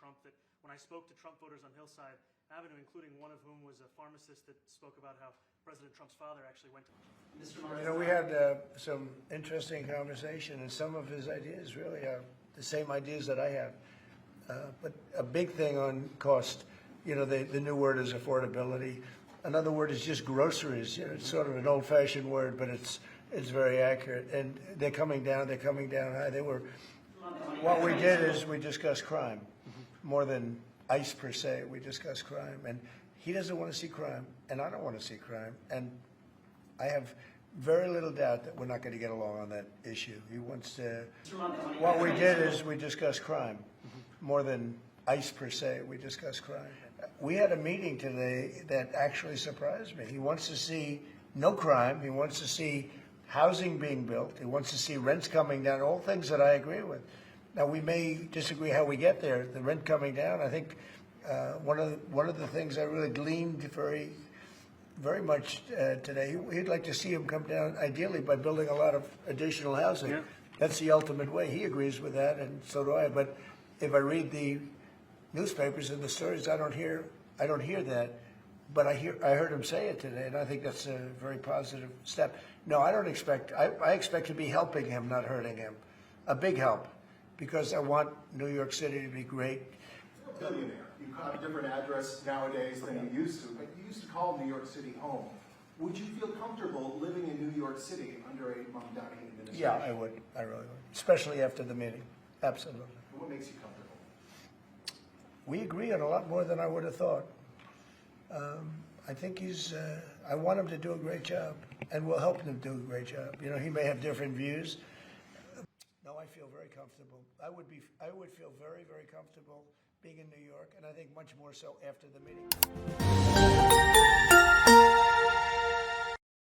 Trump that when I spoke to Trump voters on Hillside Avenue, including one of whom was a pharmacist that spoke about how President Trump's father actually went to... You know, we had some interesting conversation, and some of his ideas really are the same ideas that I have. But a big thing on cost, you know, the new word is affordability. Another word is just groceries. You know, it's sort of an old-fashioned word, but it's very accurate. And they're coming down high. What we did is we discussed crime more than ICE per se. We discussed crime, and he doesn't want to see crime, and I don't want to see crime. And I have very little doubt that we're not going to get along on that issue. He wants to... What we did is we discussed crime more than ICE per se. We discussed crime. We had a meeting today that actually surprised me. He wants to see no crime. He wants to see housing being built. He wants to see rents coming down, all things that I agree with. Now, we may disagree how we get there. The rent coming down, I think one of the things I really gleaned very much today, he'd like to see him come down, ideally, by building a lot of additional housing. Yeah. That's the ultimate way. He agrees with that, and so do I. But if I read the newspapers and the stories, I don't hear that. But I heard him say it today, and I think that's a very positive step. No, I don't expect. I expect to be helping him, not hurting him. A big help, because I want New York City to be great. You're a billionaire. You have a different address nowadays than you used to, but you used to call New York City home. Would you feel comfortable living in New York City under a Mamdani administration? Yeah, I would. I really would, especially after the meeting. Absolutely. What makes you comfortable? We agree on a lot more than I would have thought. I think I want him to do a great job, and we'll help him do a great job. You know, he may have different views. No, I feel very comfortable. I would feel very, very comfortable being in New York, and I think much more so after the meeting.